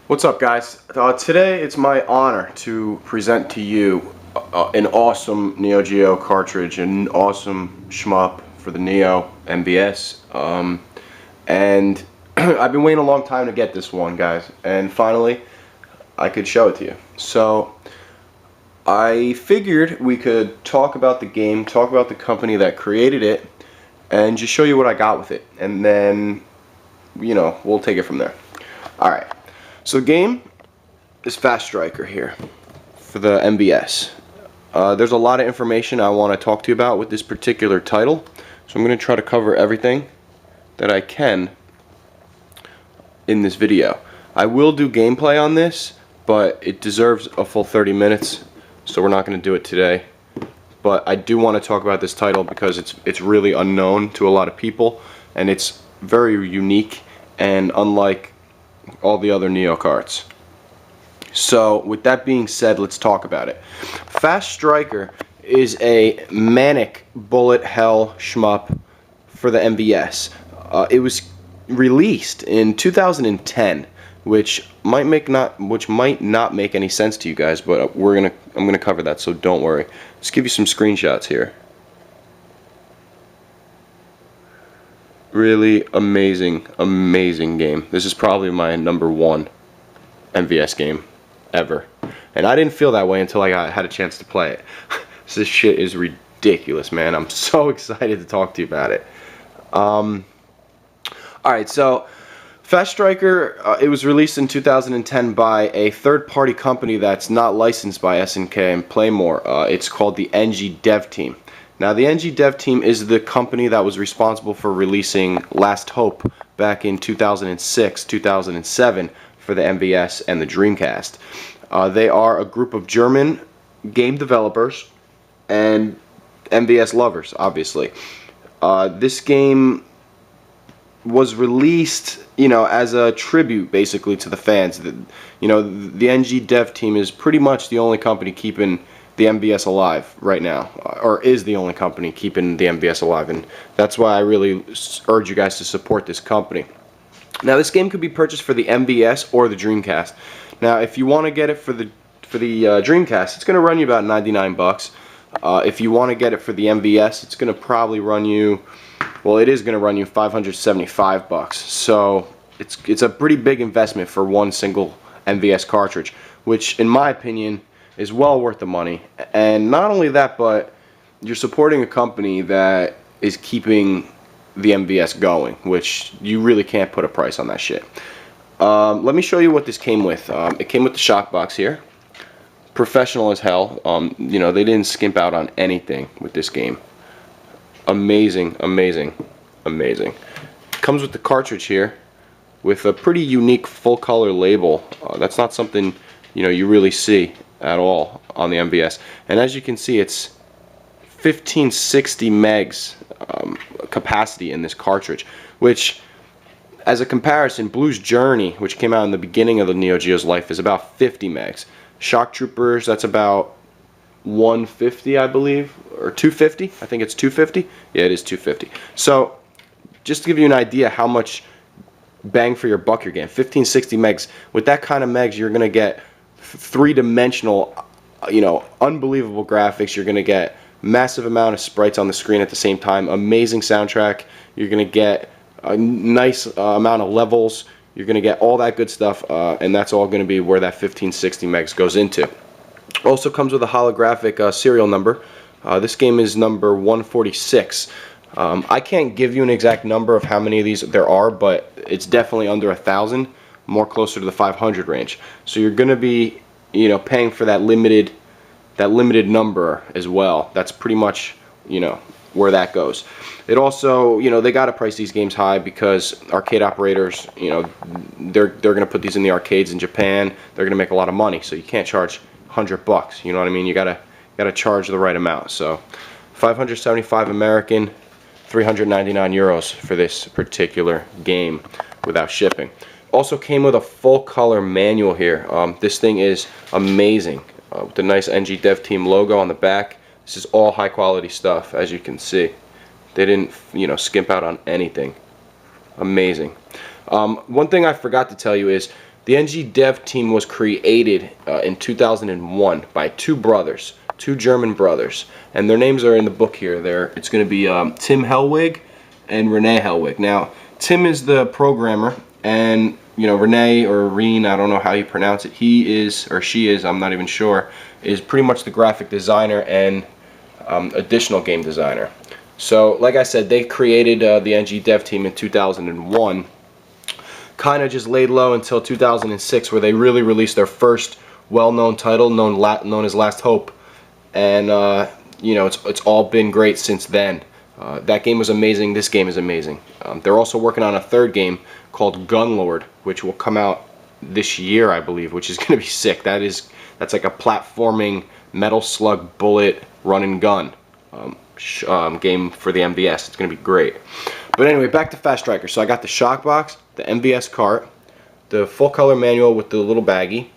What's up, guys? Today it's my honor to present to you an awesome Neo Geo cartridge, an awesome shmup for the Neo MVS. And I've been waiting a long time to get this one, guys, and finally I could show it to you. So I figured we could talk about the game, talk about the company that created it, and just show you what I got with it, and then we'll take it from there. Alright. So the game is Fast Striker here for the MVS. There's a lot of information I want to talk to you about with this particular title, so I'm going to try to cover everything that I can in this video. I will do gameplay on this, but it deserves a full 30 minutes, so we're not going to do it today. But I do want to talk about this title because it's really unknown to a lot of people, and it's very unique and unlike all the other Neo carts. So with that being said, let's talk about it. Fast Striker is a manic bullet hell shmup for the MVS. It was released in 2010, which might not make any sense to you guys, but I'm gonna cover that, so don't worry. Let's give you some screenshots here. Really amazing game. This is probably my #1 MVS game ever, and I didn't feel that way until I had a chance to play it. This shit is ridiculous, man. I'm so excited to talk to you about it. Alright, so Fast Striker, it was released in 2010 by a third-party company that's not licensed by SNK and Playmore. It's called the NG Dev Team. Now, the NG Dev Team is the company that was responsible for releasing Last Hope back in 2006, 2007 for the MVS and the Dreamcast. They are a group of German game developers and MVS lovers, obviously. This game was released, as a tribute, basically, to the fans. The NG Dev Team is pretty much the only company keeping the MVS alive right now, or is the only company keeping the MVS alive, and that's why I really urge you guys to support this company. Now, this game could be purchased for the MVS or the Dreamcast. Now, if you want to get it for the Dreamcast, it's going to run you about 99 bucks. If you want to get it for the MVS, it's going to probably run you, well, it is going to run you 575 bucks. So it's a pretty big investment for one single MVS cartridge, which, in my opinion, is well worth the money. And not only that, but you're supporting a company that is keeping the MVS going, which you really can't put a price on that shit. Let me show you what this came with. It came with the shock box here. Professional as hell. They didn't skimp out on anything with this game. Amazing. Comes with the cartridge here with a pretty unique full color label. That's not something you really see at all on the MVS, and as you can see, it's 1560 megs capacity in this cartridge, which, as a comparison, Blues Journey, which came out in the beginning of the Neo Geo's life, is about 50 megs. Shock Troopers, that's about 150, I believe, or 250. I think it's 250. Yeah, it is 250. So just to give you an idea how much bang for your buck you're getting, 1560 megs. With that kind of megs, you're gonna get three-dimensional, unbelievable graphics. You're gonna get massive amount of sprites on the screen at the same time. Amazing soundtrack. You're gonna get a nice amount of levels. You're gonna get all that good stuff, and that's all gonna be where that 1560 megs goes into. Also comes with a holographic serial number. This game is number 146. I can't give you an exact number of how many of these there are, but it's definitely under 1,000, more closer to the 500 range. So you're going to be, paying for that limited number as well. That's pretty much, where that goes. It also, they got to price these games high because arcade operators, they're going to put these in the arcades in Japan. They're going to make a lot of money, so you can't charge 100 bucks. You know what I mean? You got to charge the right amount. So 575 American, 399 euros for this particular game without shipping. Also came with a full color manual here. This thing is amazing, with the nice NG Dev Team logo on the back. This is all high quality stuff, as you can see. They didn't skimp out on anything. Amazing. One thing I forgot to tell you is The NG dev team was created in 2001 by two brothers, two German brothers, and their names are in the book here. It's going to be Tim Hellwig and Renee Hellwig. Now, Tim is the programmer, and Renee or Reen, I don't know how you pronounce it. He is, or she is, I'm not even sure, is pretty much the graphic designer and additional game designer. So, like I said, they created the NG dev team in 2001. Kind of just laid low until 2006, where they really released their first well-known title, known as Last Hope, and it's all been great since then. That game was amazing. This game is amazing. They're also working on a third game called Gunlord, which will come out this year, I believe, which is going to be sick. That's like a platforming Metal Slug bullet run and gun game for the MVS. It's going to be great. But anyway, back to Fast Striker. So I got the shock box, the MVS cart, the full color manual with the little baggie,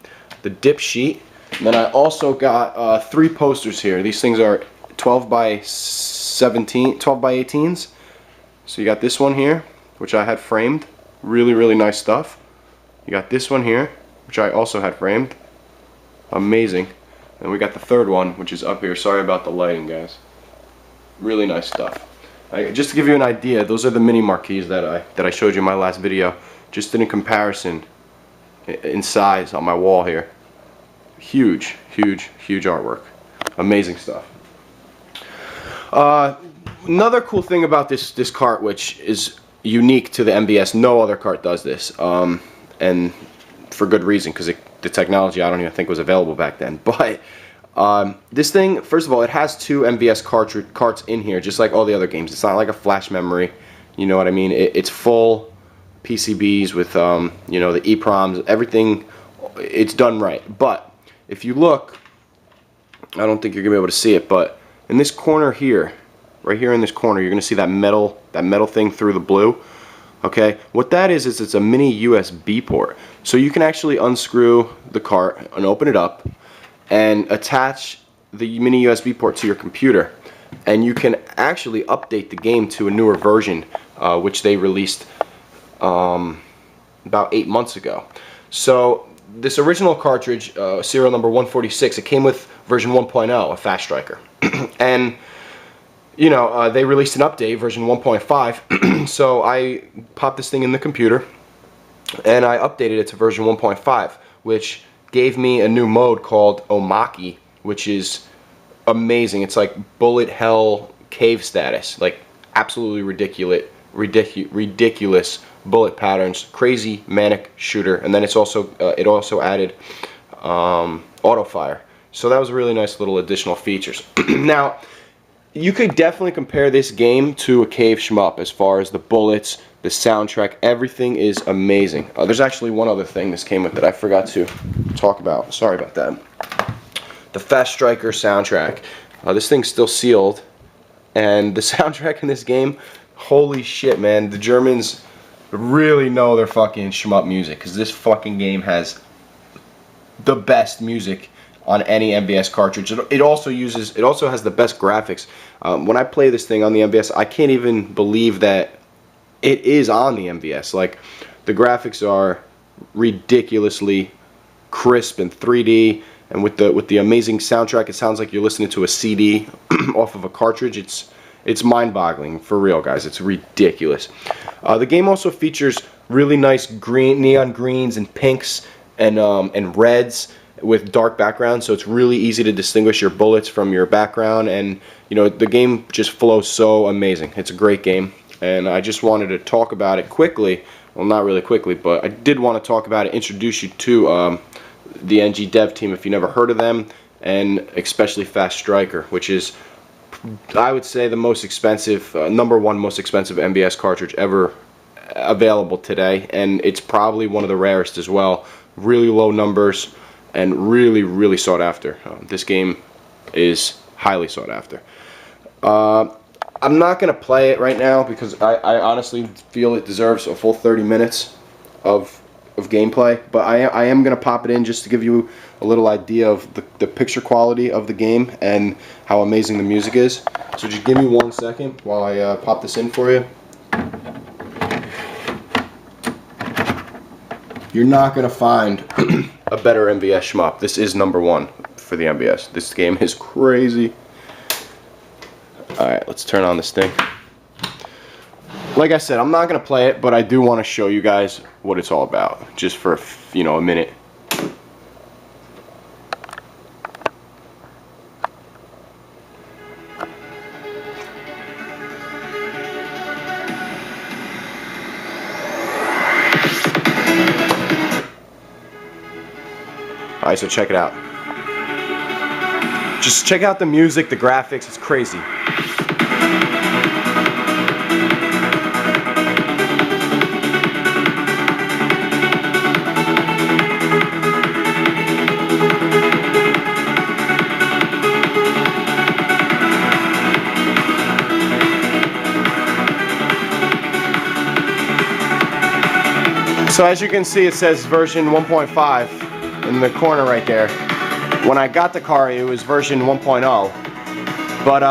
the dip sheet, and then I also got 3 posters here. These things are 12 by 18s. So you got this one here, which I had framed. Really, really nice stuff. You got this one here, which I also had framed. Amazing. And we got the third one, which is up here. Sorry about the lighting, guys. Really nice stuff. Just to give you an idea, those are the mini marquees that I showed you in my last video. Just in comparison, in size on my wall here. Huge, huge, huge artwork. Amazing stuff. Another cool thing about this cart, which is unique to the MVS, no other cart does this, and for good reason, because the technology I don't even think was available back then. But this thing, first of all, it has 2 MVS carts in here, just like all the other games. It's not like a flash memory, you know what I mean? It's full PCBs with the EEPROMs, everything. It's done right. But if you look, I don't think you're gonna be able to see it, but in this corner here, right here in this corner, you're gonna see that metal thing through the blue. Okay, what that is it's a mini USB port. So you can actually unscrew the cart and open it up and attach the mini USB port to your computer, and you can actually update the game to a newer version, which they released about 8 months ago. So this original cartridge, serial number 146, it came with version 1.0 of Fast Striker. And they released an update, version 1.5. So I popped this thing in the computer and I updated it to version 1.5, which gave me a new mode called Omaki, which is amazing. It's like bullet hell cave status, like absolutely ridiculous bullet patterns, crazy manic shooter, and then it also added auto fire. So that was a really nice little additional features. Now, you could definitely compare this game to a cave shmup as far as the bullets, the soundtrack, everything is amazing. There's actually one other thing this came with that I forgot to talk about. Sorry about that. The Fast Striker soundtrack. This thing's still sealed, and the soundtrack in this game, holy shit, man. The Germans really know their fucking shmup music, because this fucking game has the best music on any MVS cartridge. It also has the best graphics. When I play this thing on the MVS, I can't even believe that it is on the MVS. Like, the graphics are ridiculously crisp and 3D, and with the amazing soundtrack, it sounds like you're listening to a CD off of a cartridge. It's mind-boggling, for real, guys. It's ridiculous. The game also features really nice neon greens and pinks and reds with dark background, so it's really easy to distinguish your bullets from your background, and the game just flows so amazing. It's a great game, and I just wanted to talk about it quickly. Well, not really quickly, but I did want to talk about it, introduce you to the NG dev team if you never heard of them, and especially Fast Striker, which is, I would say, the most expensive, #1 most expensive MVS cartridge ever available today, and it's probably one of the rarest as well. Really low numbers and really, really sought after. This game is highly sought after. I'm not going to play it right now because I honestly feel it deserves a full 30 minutes of gameplay, but I am going to pop it in just to give you a little idea of the picture quality of the game and how amazing the music is. So just give me 1 second while I pop this in for you. You're not going to find a better MVS shmup. This is #1 for the MVS. This game is crazy. Alright, let's turn on this thing. Like I said, I'm not going to play it, but I do want to show you guys what it's all about. Just for, you know, a minute. Alright, so check it out. Just check out the music, the graphics, it's crazy. So as you can see, it says version 1.5 in the corner right there. When I got the car, it was version 1.0. But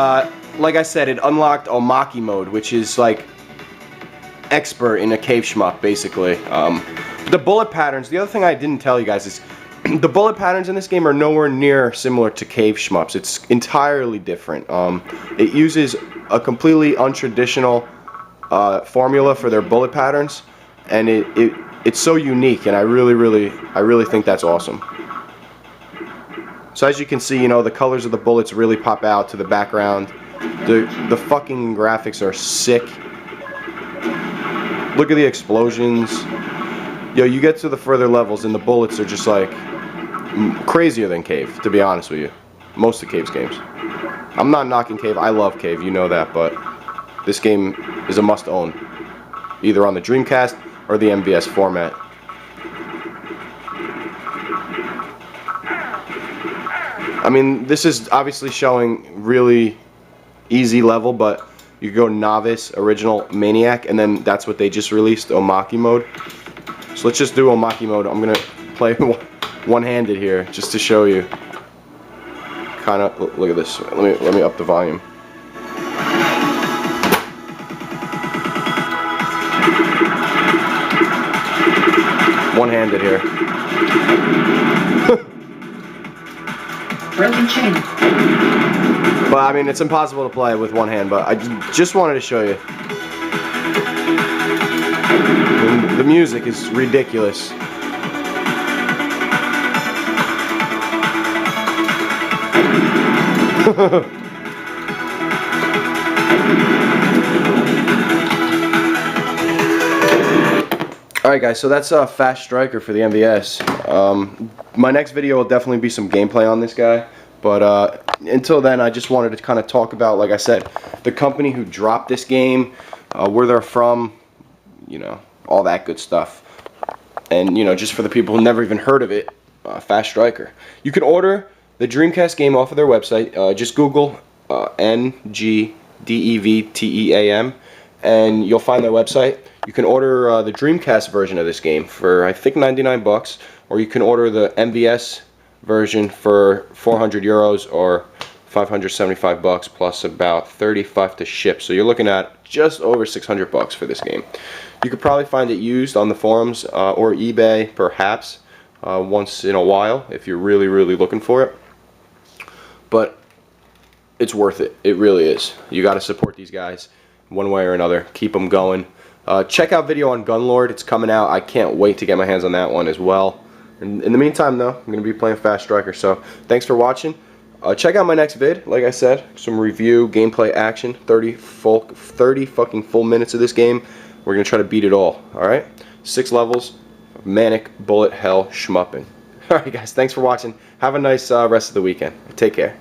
like I said, it unlocked Omaki mode, which is like expert in a cave shmup, basically. The bullet patterns, the other thing I didn't tell you guys is the bullet patterns in this game are nowhere near similar to cave shmups. It's entirely different. It uses a completely untraditional formula for their bullet patterns, and it's so unique, and I really think that's awesome. So as you can see, you know, the colors of the bullets really pop out to the background. The fucking graphics are sick. Look at the explosions. Yo, you get to the further levels and the bullets are just like crazier than Cave, to be honest with you. Most of Cave's games. I'm not knocking Cave, I love Cave, you know that, but this game is a must own. Either on the Dreamcast or the MVS format. I mean, this is obviously showing really easy level, but you go Novice, Original, Maniac, and then that's what they just released, Omaki mode. So let's just do Omaki mode. I'm gonna play one-handed here just to show you. Kind of look at this. Let me up the volume. One-handed here. Broken chain. But I mean, it's impossible to play with one hand, but I just wanted to show you. And the music is ridiculous. Alright guys, so that's Fast Striker for the MVS. My next video will definitely be some gameplay on this guy, but until then I just wanted to kind of talk about, like I said, the company who dropped this game, where they're from, you know, all that good stuff. And, you know, just for the people who never even heard of it, Fast Striker. You can order the Dreamcast game off of their website. Just Google NGDEVTEAM and you'll find their website. You can order the Dreamcast version of this game for, I think, 99 bucks, or you can order the MVS version for 400 euros or 575 bucks plus about 35 to ship. So you're looking at just over 600 bucks for this game. You could probably find it used on the forums or eBay, perhaps, once in a while if you're really looking for it. But it's worth it. It really is. You got to support these guys one way or another. Keep them going. Check out video on Gunlord. It's coming out. I can't wait to get my hands on that one as well. And in the meantime, though, I'm going to be playing Fast Striker. So thanks for watching. Check out my next vid. Like I said, some review, gameplay, action. 30 fucking full minutes of this game. We're going to try to beat it all. Alright? 6 levels. Manic bullet hell schmupping. Alright guys, thanks for watching. Have a nice rest of the weekend. Take care.